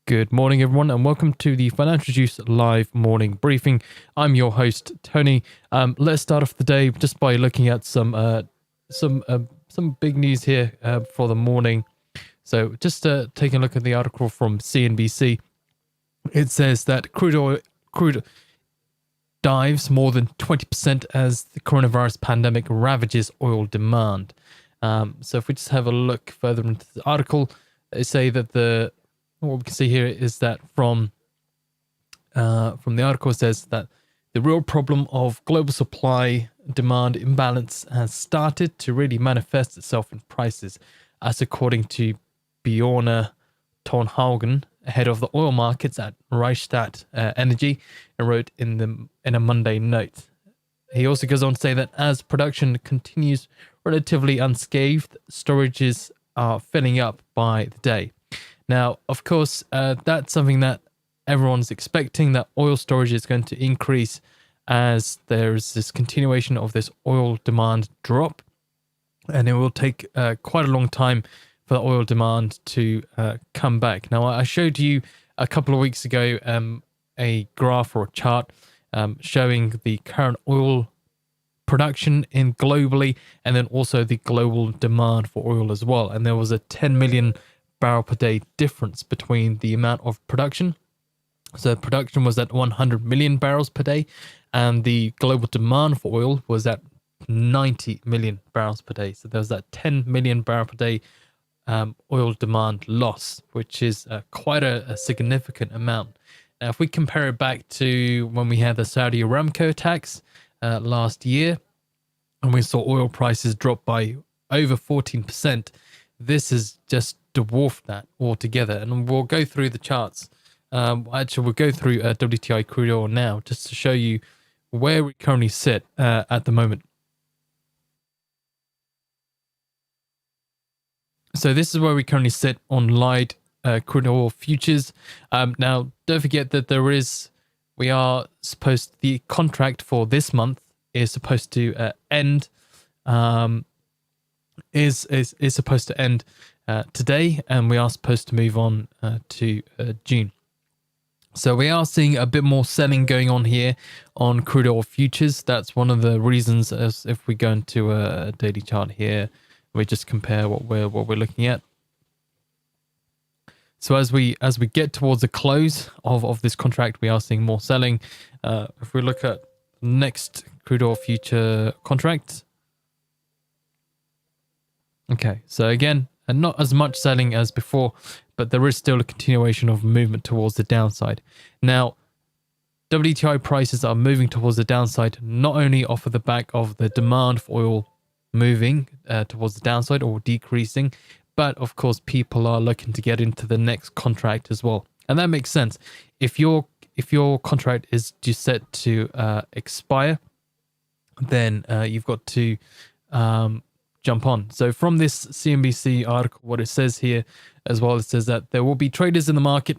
Good morning, everyone, and welcome to the Financial Juice live morning briefing. I'm your host, Tony. Let's start off the day just by looking at some big news here for the morning. So, just taking a look at the article from CNBC, it says that crude dives more than 20% as the coronavirus pandemic ravages oil demand. So, if we just have a look further into the article, they say that what we can see here is that from the article, it says that the real problem of global supply demand imbalance has started to really manifest itself in prices, as according to Bjorn Tornhagen, head of the oil markets at Rystad Energy, and wrote in a Monday note. He also goes on to say that as production continues relatively unscathed, storages are filling up by the day. Now, of course, that's something that everyone's expecting, that oil storage is going to increase as there's this continuation of this oil demand drop. And it will take quite a long time for the oil demand to come back. Now, I showed you a couple of weeks ago a graph or a chart showing the current oil production in globally, and then also the global demand for oil as well. And there was a 10 million barrel per day difference between the amount of production. So production was at 100 million barrels per day, and the global demand for oil was at 90 million barrels per day. So there was that 10 million barrel per day oil demand loss, which is quite a significant amount. Now, if we compare it back to when we had the Saudi Aramco attacks last year, and we saw oil prices drop by over 14%, this has just dwarfed that altogether. And we'll go through the charts. Actually, we'll go through WTI crude oil now, just to show you where we currently sit at the moment. So this is where we currently sit on light crude oil futures. Now, don't forget that the contract for this month is supposed to end. Is supposed to end today, and we are supposed to move on to June. So we are seeing a bit more selling going on here on crude oil futures. That's one of the reasons, as if we go into a daily chart here, we just compare what we're looking at. So as we get towards the close of this contract, we are seeing more selling. If we look at next crude oil future contract. Okay, so again, and not as much selling as before, but there is still a continuation of movement towards the downside. Now, WTI prices are moving towards the downside, not only off of the back of the demand for oil moving towards the downside or decreasing, but of course, people are looking to get into the next contract as well. And that makes sense. If your contract is just set to expire, then you've got to jump on. So from this CNBC article, what it says here as well, it says that there will be traders in the market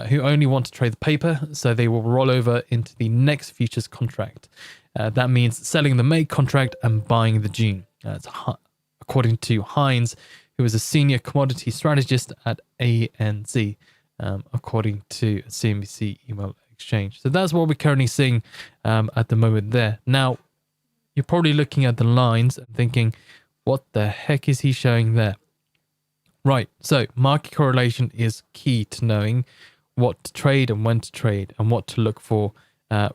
who only want to trade the paper, so they will roll over into the next futures contract. That means selling the May contract and buying the June. That's according to Hines, who is a senior commodity strategist at ANZ, according to CNBC email exchange. So that's what we're currently seeing at the moment there. Now, you're probably looking at the lines and thinking, what the heck is he showing there? Right, so market correlation is key to knowing what to trade and when to trade and what to look for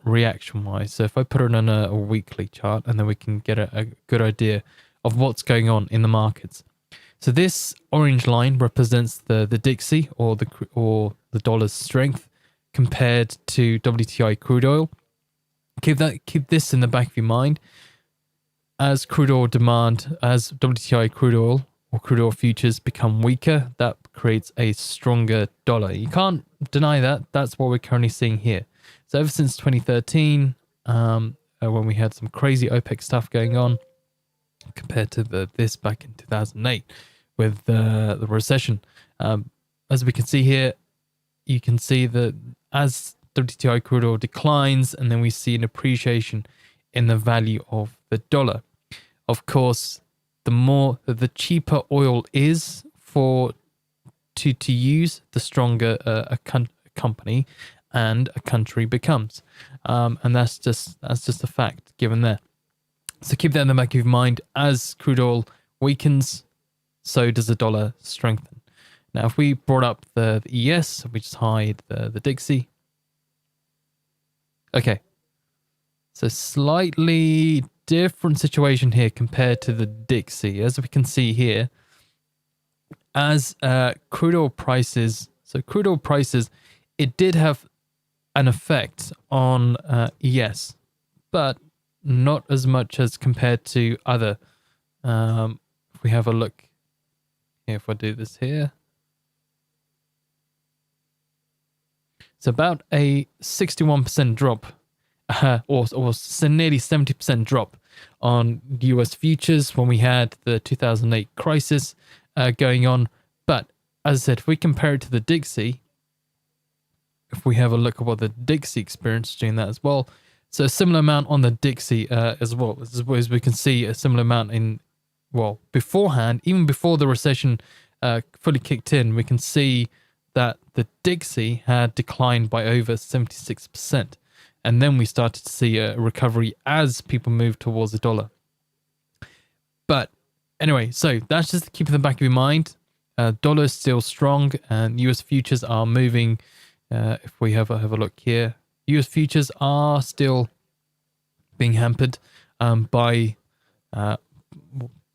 reaction-wise. So if I put it on a weekly chart, and then we can get a good idea of what's going on in the markets. So this orange line represents the Dixie or the dollar's strength compared to WTI crude oil. Keep this in the back of your mind. As crude oil demand, as WTI crude oil or crude oil futures become weaker, that creates a stronger dollar. You can't deny that. That's what we're currently seeing here. So ever since 2013, when we had some crazy OPEC stuff going on, compared to this back in 2008 with the recession, as we can see here, you can see that as WTI crude oil declines, and then we see an appreciation in the value of the dollar. Of course, the cheaper oil is for to use, the stronger a company and a country becomes, and that's just a fact given there. So keep that in the back of your mind. As crude oil weakens, so does the dollar strengthen. Now, if we brought up the ES, we just hide the Dixie. Okay, so slightly different situation here compared to the Dixie. As we can see here, as crude oil prices, it did have an effect on ES, but not as much as compared to other. If we have a look here, if I do this here, it's about a 61% drop, or nearly 70% drop on US futures when we had the 2008 crisis going on. But as I said, if we compare it to the Dixie, if we have a look at what the Dixie experienced doing that as well, so a similar amount on the Dixie as well. As we can see, a similar amount in, well, beforehand, even before the recession fully kicked in, we can see that the Dixie had declined by over 76%. And then we started to see a recovery as people moved towards the dollar. But anyway, so that's just to keep in the back of your mind. Dollar is still strong, and US futures are moving. If we have a look here, US futures are still being hampered by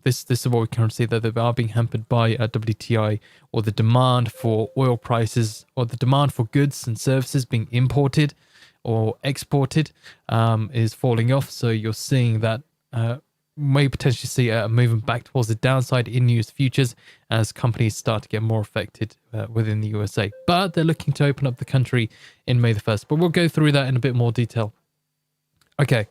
this is what we currently see, that they are being hampered by WTI, or the demand for oil prices, or the demand for goods and services being imported or exported is falling off. So you're seeing that may potentially see a movement back towards the downside in US futures as companies start to get more affected within the USA. But they're looking to open up the country in May the 1st. But we'll go through that in a bit more detail. Okay.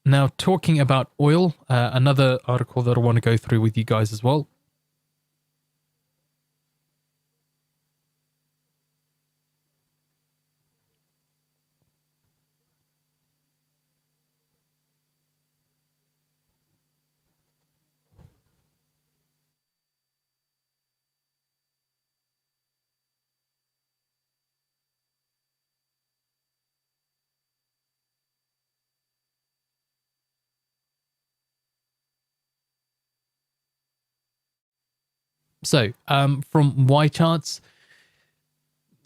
Now, talking about oil, another article that I want to go through with you guys as well. So, from Y charts,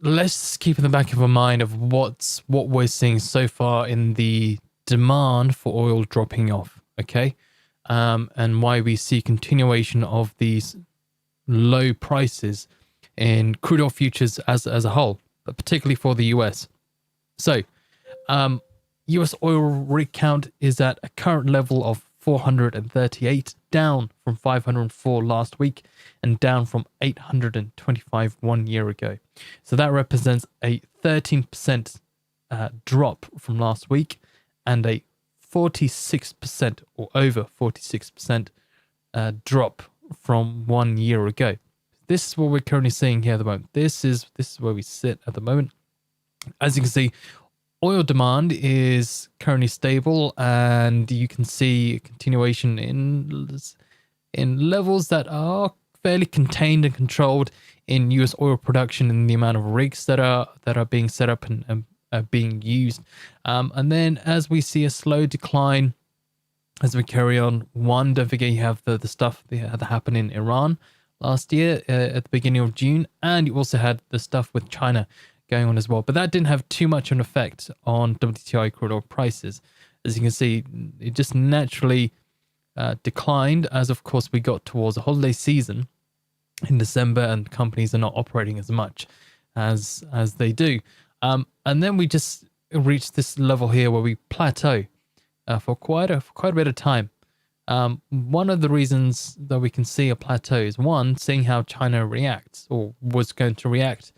let's keep in the back of our mind of what we're seeing so far in the demand for oil dropping off, okay? And why we see continuation of these low prices in crude oil futures as a whole, but particularly for the US. So, US oil rig count is at a current level of 438, down from 504 last week and down from 825 1 year ago. So that represents a 13% drop from last week and a 46% or over 46% drop from 1 year ago. This is what we're currently seeing here at the moment. This is where we sit at the moment. As you can see, oil demand is currently stable, and you can see a continuation in levels that are fairly contained and controlled in US oil production and the amount of rigs that are being set up and being used. And then as we see a slow decline as we carry on, don't forget you have the stuff that happened in Iran last year at the beginning of June, and you also had the stuff with China going on as well. But that didn't have too much of an effect on WTI crude oil prices. As you can see, it just naturally declined as, of course, we got towards the holiday season in December, and companies are not operating as much as they do. And then we just reached this level here where we plateau for quite a bit of time. One of the reasons that we can see a plateau is, one, seeing how China reacts, or was going to react,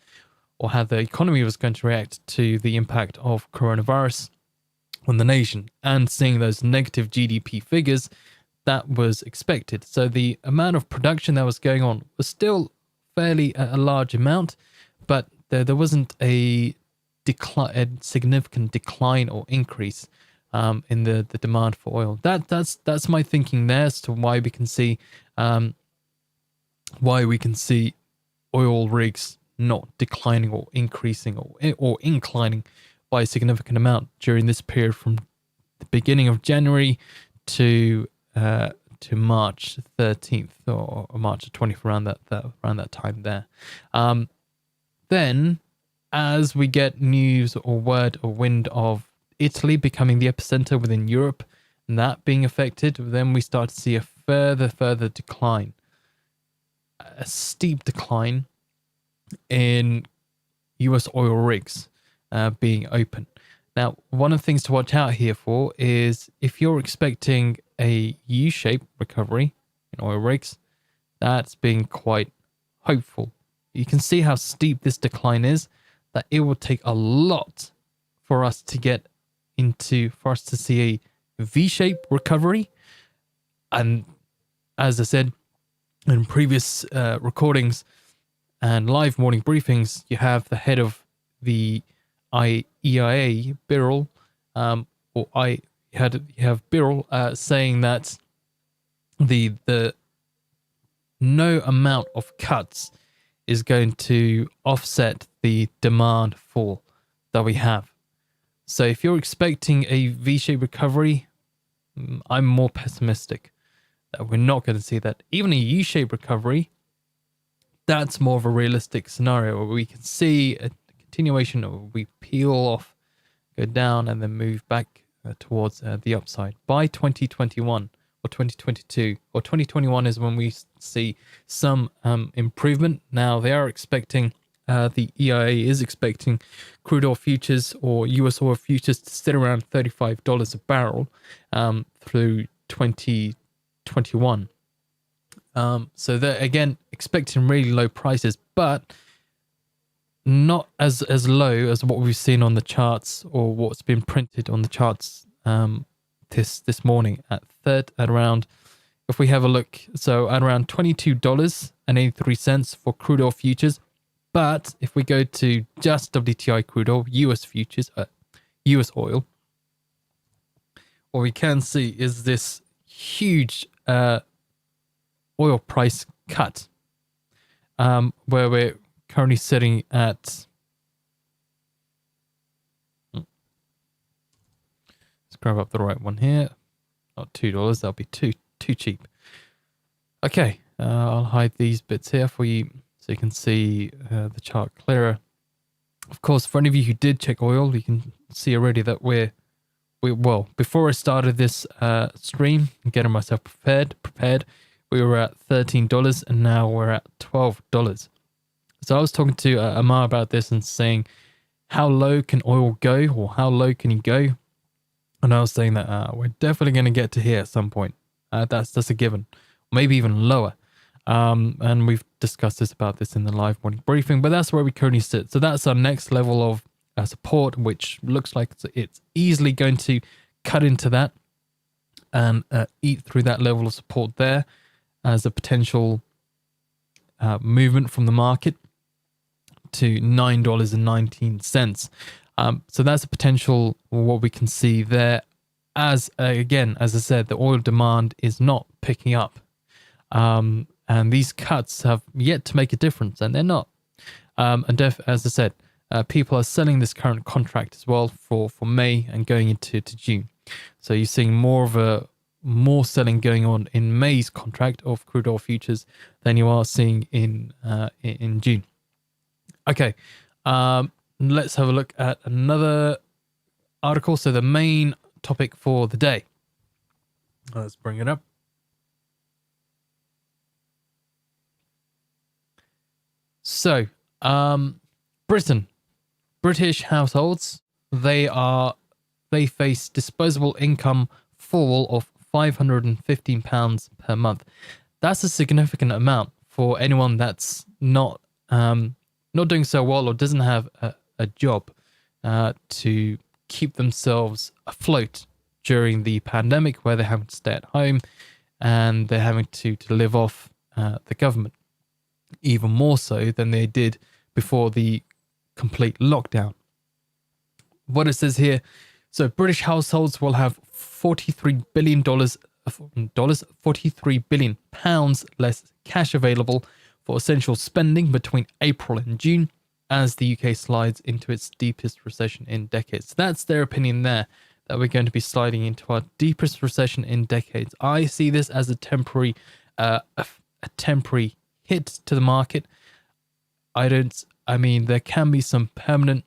or how the economy was going to react to the impact of coronavirus on the nation, and seeing those negative GDP figures that was expected. So the amount of production that was going on was still fairly a large amount, but there wasn't a significant decline or increase in the demand for oil. That's my thinking there as to why we can see oil rigs not declining or increasing or inclining by a significant amount during this period from the beginning of January to March 13th or March 20th, around that time there. Then, as we get news or word or wind of Italy becoming the epicenter within Europe and that being affected, then we start to see a further decline, a steep decline in US oil rigs being open. Now, one of the things to watch out here for is if you're expecting a U-shaped recovery in oil rigs, that's being quite hopeful. You can see how steep this decline is, that it will take a lot for us to see a V-shaped recovery. And as I said in previous recordings and live morning briefings, you have the head of the EIA, Birol, you have Birol saying that the no amount of cuts is going to offset the demand fall that we have. So if you're expecting a V-shaped recovery, I'm more pessimistic that we're not going to see that. Even a U-shaped recovery, that's more of a realistic scenario where we can see a continuation of we peel off, go down, and then move back towards the upside by 2021 or 2022 or 2021 is when we see some improvement. Now they are expecting, the EIA is expecting crude oil futures or US oil futures to sit around $35 a barrel through 2021. So they're again expecting really low prices, but not as low as what we've seen on the charts or what's been printed on the charts this morning at around, if we have a look, so at around $22.83 for crude oil futures. But if we go to just WTI crude oil, US futures, US oil, what we can see is this huge oil price cut, where we're currently sitting at, let's grab up the right one here, not $2, that'll be too cheap. Okay, I'll hide these bits here for you so you can see the chart clearer. Of course, for any of you who did check oil, you can see already that we're well, before I started this stream, getting myself prepared, we were at $13 and now we're at $12. So I was talking to Amar about this and saying, how low can oil go, or how low can he go? And I was saying that we're definitely going to get to here at some point. That's a given, maybe even lower. And we've discussed about this in the live morning briefing, but that's where we currently sit. So that's our next level of support, which looks like it's easily going to cut into that and eat through that level of support there as a potential movement from the market to $9.19. So that's a potential what we can see there. As again, as I said, the oil demand is not picking up, and these cuts have yet to make a difference, and they're not. And as I said, people are selling this current contract as well for May and going into June. So you're seeing more selling going on in May's contract of crude oil futures than you are seeing in June. Okay, let's have a look at another article. So the main topic for the day. Let's bring it up. So, British households, they face disposable income fall of £515 per month. That's a significant amount for anyone that's not doing so well or doesn't have a job to keep themselves afloat during the pandemic, where they're having to stay at home and they're having to live off the government, even more so than they did before the complete lockdown. What it says here, so British households will have $43 billion less cash available for essential spending between April and June as the UK slides into its deepest recession in decades. So that's their opinion there, that we're going to be sliding into our deepest recession in decades. I see this as a temporary hit to the market. There can be some permanent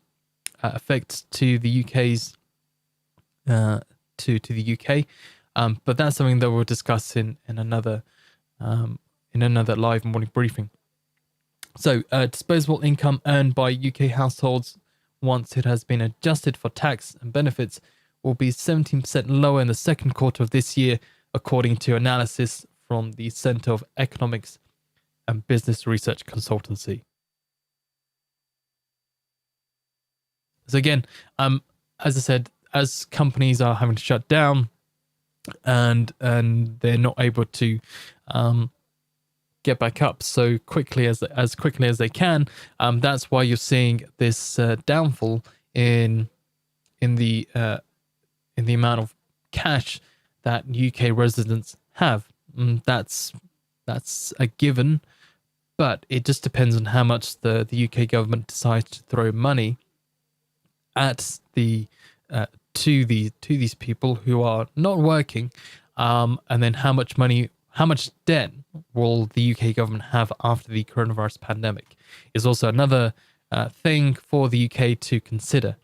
effects to the UK's to the UK, but that's something that we'll discuss in another live morning briefing. So disposable income earned by UK households once it has been adjusted for tax and benefits will be 17% lower in the second quarter of this year, according to analysis from the Centre of Economics and Business Research Consultancy. So again, as I said, as companies are having to shut down and they're not able to get back up so quickly as they can, that's why you're seeing this downfall in the amount of cash that UK residents have. That's a given, but it just depends on how much the UK government decides to throw money at to these people who are not working, and then how much debt will the UK government have after the coronavirus pandemic is also another thing for the UK to consider.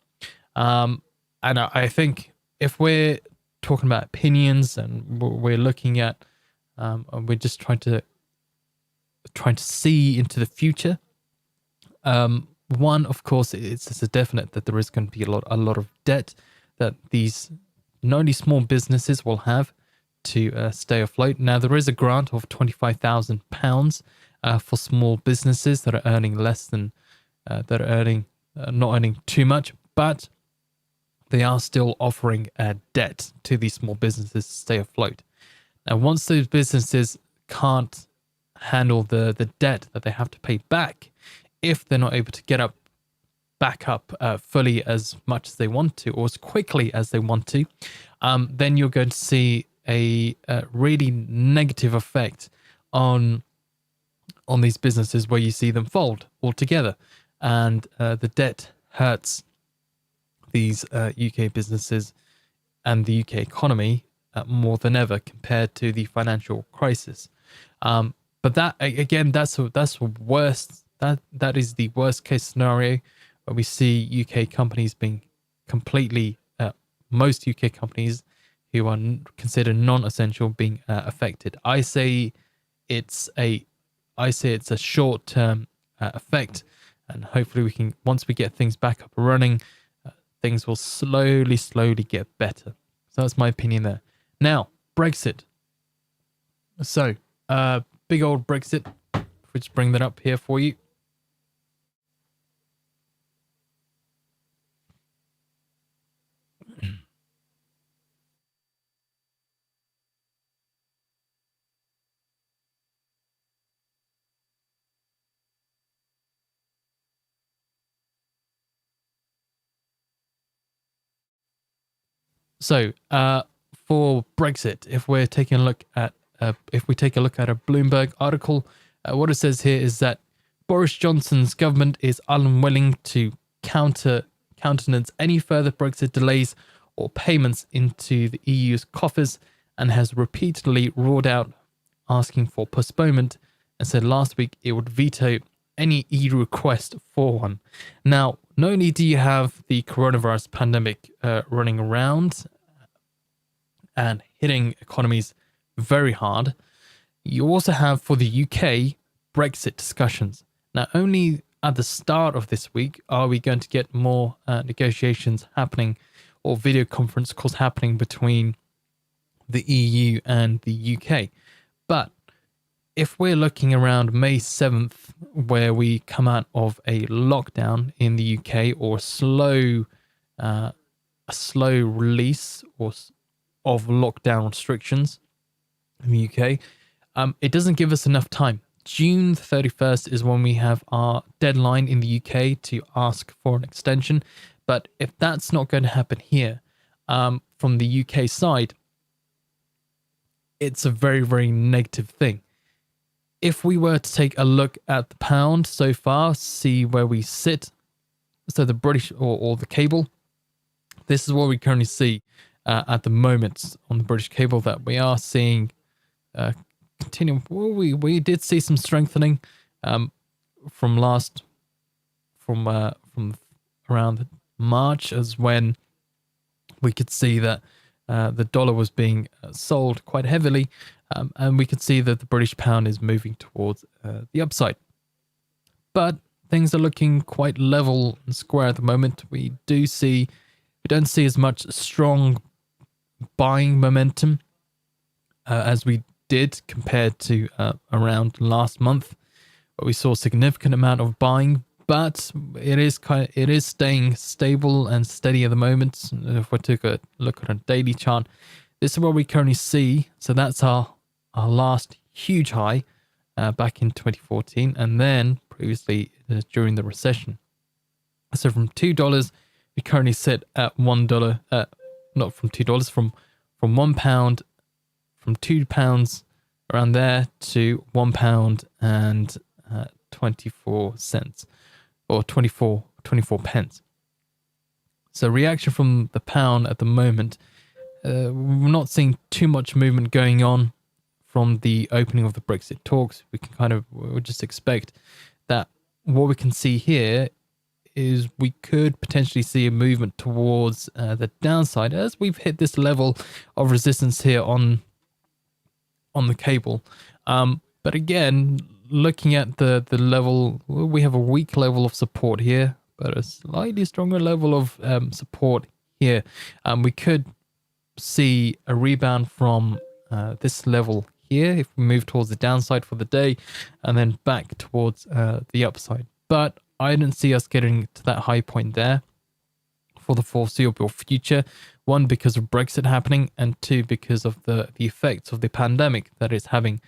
And I think if we're talking about opinions and we're looking at, and we're just trying to see into the future, one, of course, it's a definite that there is going to be a lot of debt that these not only small businesses will have to stay afloat. Now, there is a grant of £25,000 for small businesses that are earning less than not earning too much, but they are still offering debt to these small businesses to stay afloat. Now, once those businesses can't handle the debt that they have to pay back, if they're not able to get back up fully as much as they want to, or as quickly as they want to, then you're going to see a really negative effect on these businesses, where you see them fold altogether, and the debt hurts these UK businesses and the UK economy more than ever compared to the financial crisis. But that, again, that's worst. That is the worst case scenario, where we see UK companies being completely, most UK companies who are considered non-essential being affected. I say it's a short-term effect, and hopefully once we get things back up and running, things will slowly get better. So that's my opinion there. Now, Brexit. So, big old Brexit. If we just bring that up here for you. So, for Brexit, if we take a look at a Bloomberg article, what it says here is that Boris Johnson's government is unwilling to countenance any further Brexit delays or payments into the EU's coffers, and has repeatedly roared out asking for postponement, and said last week it would veto any EU request for one. Now, not only do you have the coronavirus pandemic running around and hitting economies very hard, you also have, for the UK, Brexit discussions. Now, only at the start of this week are we going to get more negotiations happening, or video conference calls happening between the EU and the UK. But if we're looking around May 7th, where we come out of a lockdown in the UK, or a slow release of lockdown restrictions in the UK, it doesn't give us enough time. June 31st is when we have our deadline in the UK to ask for an extension. But if that's not going to happen here, from the UK side, it's a very, very negative thing. If we were to take a look at the pound so far, see where we sit, so the British or the cable, this is what we currently see at the moment on the British cable, that we are seeing continuing. Well, we did see some strengthening from around March, as when we could see that the dollar was being sold quite heavily, and we could see that the British pound is moving towards the upside. But things are looking quite level and square at the moment. We don't see as much strong buying momentum as we did compared to around last month, but we saw a significant amount of buying. But it is staying stable and steady at the moment. If we took a look at a daily chart, this is what we currently see. So that's our last huge high back in 2014, and then previously during the recession. So from $2, we currently sit at $1. Not from $2, from £1, from £2 around there to £1 and 24 cents. Or 24 pence. So reaction from the pound at the moment, we're not seeing too much movement going on from the opening of the Brexit talks. We'll just expect that what we can see here is we could potentially see a movement towards the downside, as we've hit this level of resistance here on the cable. But again, looking at the level, we have a weak level of support here, but a slightly stronger level of support here. We could see a rebound from this level here if we move towards the downside for the day, and then back towards the upside. But I don't see us getting to that high point there for the foreseeable future. One, because of Brexit happening, and two, because of the effects of the pandemic that it's having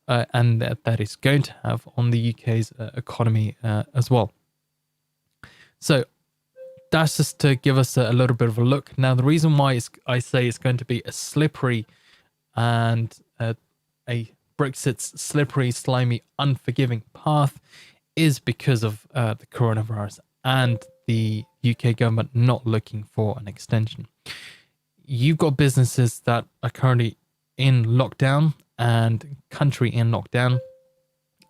and that is going to have on the UK's economy as well. So that's just to give us a little bit of a look. Now, the reason why I say it's going to be a slippery and a Brexit's slippery, slimy, unforgiving path is because of the coronavirus and the UK government not looking for an extension. You've got businesses that are currently in lockdown and country in lockdown.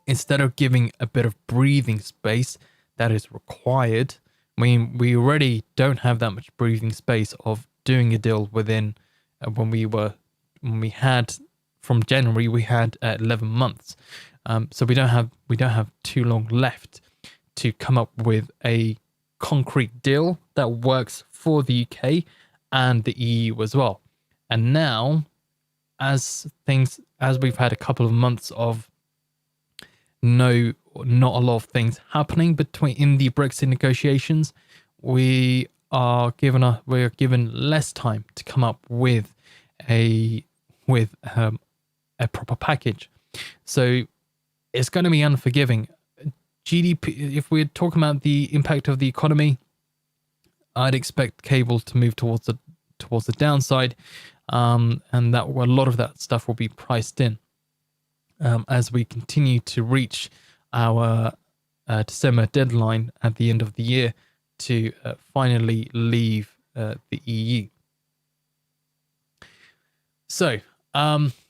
Instead of giving a bit of breathing space that is required, I mean, we already don't have that much breathing space of doing a deal within when we had from January, we had 11 months. So we don't have too long left to come up with a concrete deal that works for the UK and the EU as well. And now, as we've had a couple of months of not a lot of things happening in the Brexit negotiations, we are given less time to come up with a proper package. So it's going to be unforgiving. GDP, if we're talking about the impact of the economy, I'd expect cable to move towards the downside, and that a lot of that stuff will be priced in as we continue to reach our December deadline at the end of the year to finally leave the EU. So,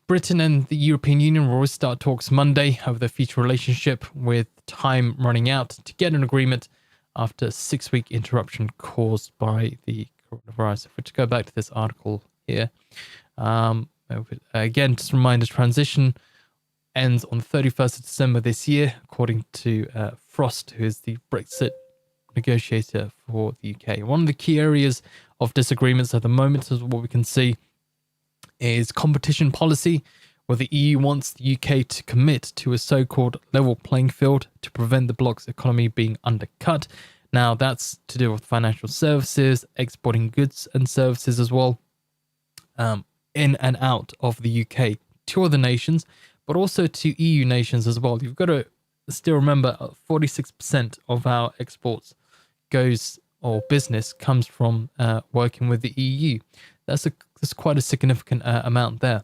Britain and the European Union will start talks Monday over their future relationship, with time running out to get an agreement after a 6-week interruption caused by the coronavirus. If we just go back to this article here, again, just a reminder, transition ends on the 31st of December this year, according to Frost, who is the Brexit negotiator for the UK. One of the key areas of disagreements at the moment, is what we can see, is competition policy, where the EU wants the UK to commit to a so-called level playing field to prevent the bloc's economy being undercut. Now, that's to do with financial services, exporting goods and services as well, in and out of the UK to other nations, but also to EU nations as well. You've got to still remember 46% of our exports business comes from working with the EU. That's quite a significant amount there.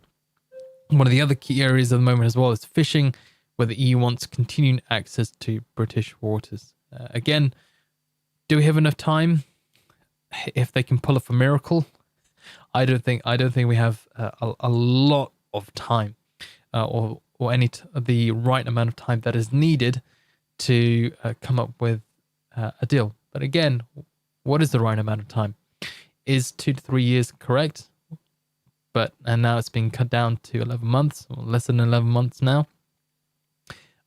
One of the other key areas at the moment as well is fishing, where the EU wants continuing access to British waters. Again, do we have enough time? If they can pull off a miracle, I don't think we have a lot of time, or the right amount of time that is needed to come up with a deal. But again, what is the right amount of time? Is 2 to 3 years correct? And now it's been cut down to 11 months, or less than 11 months now.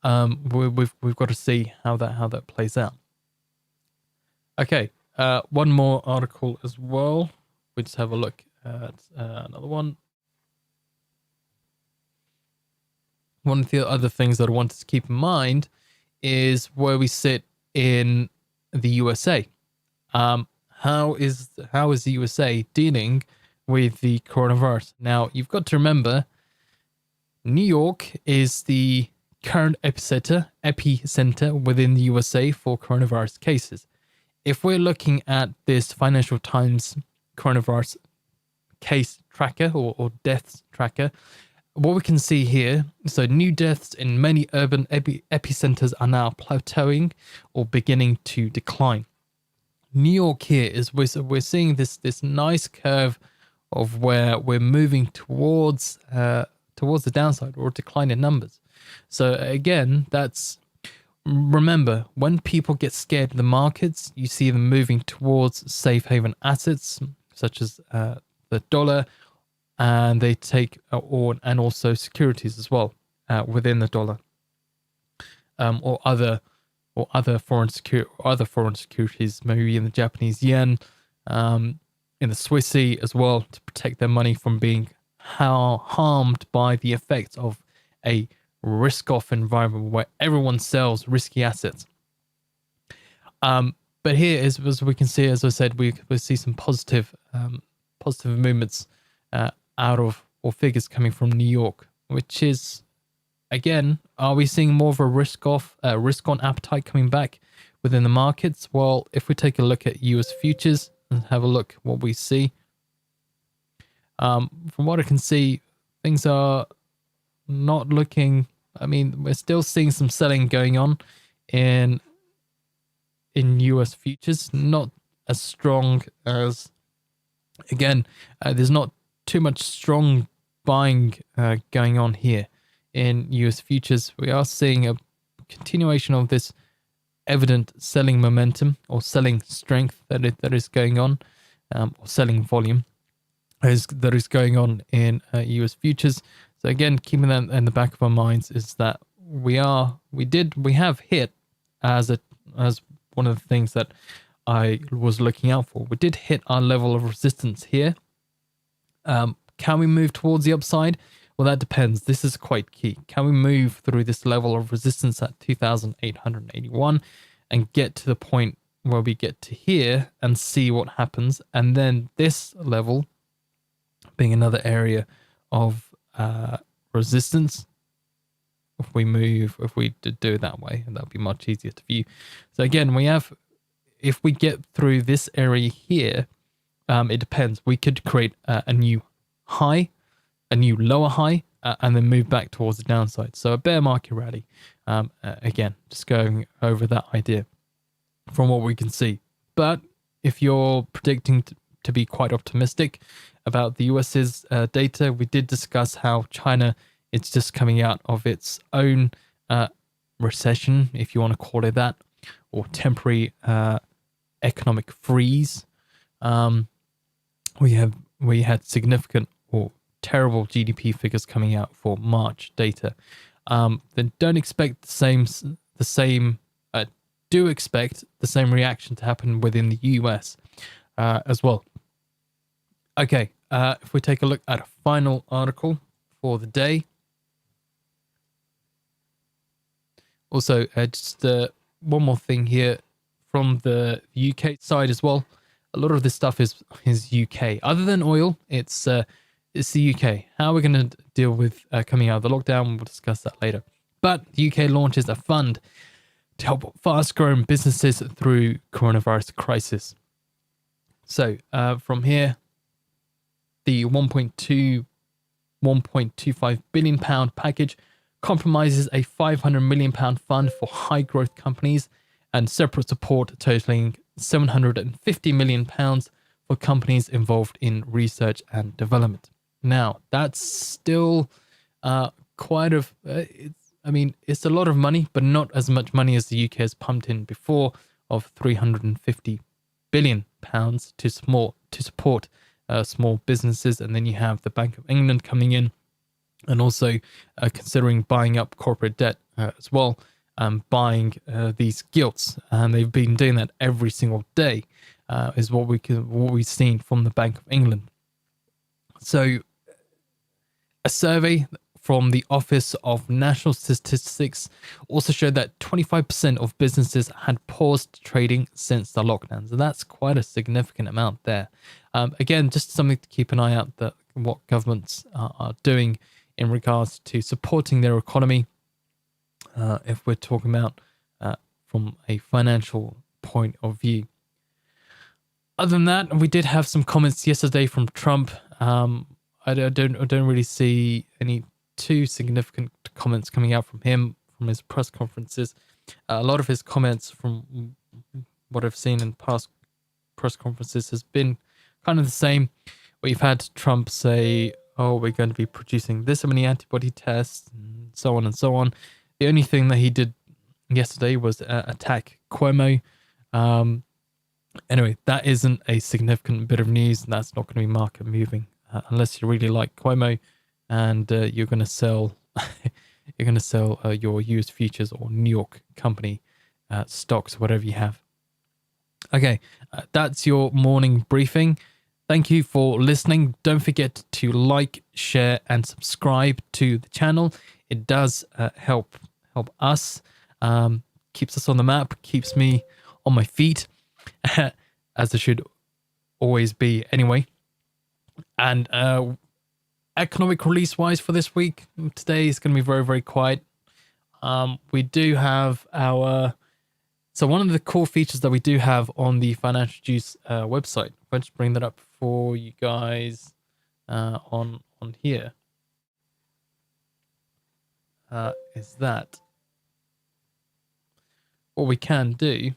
We've got to see how that plays out. Okay, one more article as well. We just have a look at another one. One of the other things that I wanted to keep in mind is where we sit in the USA. How is the USA dealing with the coronavirus? Now, you've got to remember, New York is the current epicenter within the USA for coronavirus cases. If we're looking at this Financial Times coronavirus case tracker or deaths tracker, what we can see here, so new deaths in many urban epicenters are now plateauing or beginning to decline. New York here is we're seeing this nice curve of where we're moving towards the downside or decline in numbers. So again, remember, when people get scared in the markets, you see them moving towards safe haven assets such as the dollar, and they take and also securities as well within the dollar, or other foreign securities, maybe in the Japanese yen, in the Swissy as well, to protect their money from being harmed by the effects of a risk-off environment where everyone sells risky assets. But here, as we can see, as I said, we see some positive movements out of, or figures coming from New York, which is, again, are we seeing more of a risk-on appetite coming back within the markets? Well, if we take a look at US futures and have a look what we see, from what I can see, things are not looking. I mean, we're still seeing some selling going on in US futures, not as strong as, again, there's not too much strong buying going on here in US futures. We are seeing a continuation of this evident selling momentum or selling strength that is going on, or selling volume that is going on in US futures. So again, keeping that in the back of our minds is that we have hit as one of the things that I was looking out for. We did hit our level of resistance here. Can we move towards the upside? Well, that depends. This is quite key. Can we move through this level of resistance at 2,881 and get to the point where we get to here and see what happens? And then this level being another area of resistance. If we do it that way, and that'll be much easier to view. So again, if we get through this area here, it depends. We could create a new high, a new lower high, and then move back towards the downside. So a bear market rally. Again, just going over that idea from what we can see. But if you're predicting to be quite optimistic about the US's data, we did discuss how China is just coming out of its own recession, if you want to call it that, or temporary economic freeze. We had significant or terrible GDP figures coming out for March data. Then don't expect the same. Do expect the same reaction to happen within the US as well. Okay, if we take a look at a final article for the day. Also, just one more thing here from the UK side as well. A lot of this stuff is UK. Other than oil, it's the UK. How we're going to deal with coming out of the lockdown, we'll discuss that later. But the UK launches a fund to help fast-growing businesses through coronavirus crisis. So from here, the £1.25 billion package compromises a £500 million fund for high growth companies and separate support totaling £750 million for companies involved in research and development. Now, that's still it's a lot of money, but not as much money as the UK has pumped in before, of £350 billion to support small businesses. And then you have the Bank of England coming in and also considering buying up corporate debt as well, buying these gilts, and they've been doing that every single day, is what we've seen from the Bank of England. So, a survey from the Office of National Statistics also showed that 25% of businesses had paused trading since the lockdown. So that's quite a significant amount there. Again, just something to keep an eye out that what governments are doing in regards to supporting their economy. If we're talking about from a financial point of view. Other than that, we did have some comments yesterday from Trump. I don't really see any too significant comments coming out from him from his press conferences. A lot of his comments from what I've seen in past press conferences has been kind of the same. Where you've had Trump say, "Oh, we're going to be producing this many antibody tests," and so on and so on. The only thing that he did yesterday was attack Cuomo. Anyway, that isn't a significant bit of news, and that's not going to be market moving unless you really like Cuomo and you're going to sell your US futures or New York company stocks, whatever you have. Okay, that's your morning briefing. Thank you for listening. Don't forget to like, share, and subscribe to the channel. It does help us, keeps us on the map, keeps me on my feet, as it should always be anyway. And economic release wise for this week, today is going to be very, very quiet. We do have so one of the core features that we do have on the Financial Juice website, I'll just bring that up for you guys on here, is that what we can do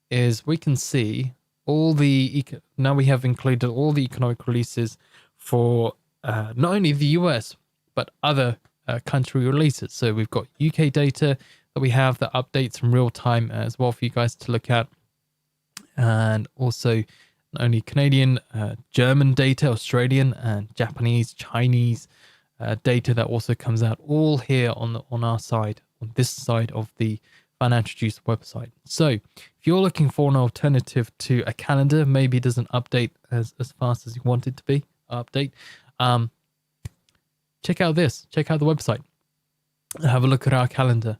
is we can see now we have included all the economic releases for not only the US, but other country releases. So we've got UK data that we have that updates in real time as well for you guys to look at. And also not only Canadian, German data, Australian and Japanese, Chinese data that also comes out all here on our side, on this side of the Financial Juice website. So if you're looking for an alternative to a calendar, maybe it doesn't update as fast as you want it to be, check out this. Check out the website. Have a look at our calendar.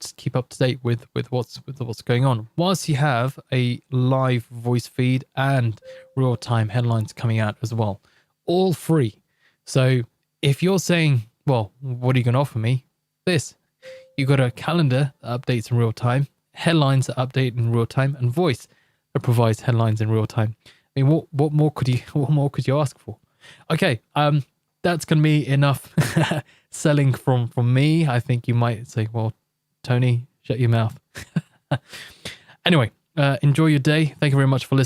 Just keep up to date with what's going on. Whilst you have a live voice feed and real-time headlines coming out as well, all free. So if you're saying, well, what are you going to offer me? This. You got a calendar that updates in real time, headlines that update in real time, and voice that provides headlines in real time. I mean, what more could you ask for? Okay, that's gonna be enough selling from me. I think you might say, well, Tony, shut your mouth. Anyway, enjoy your day. Thank you very much for listening.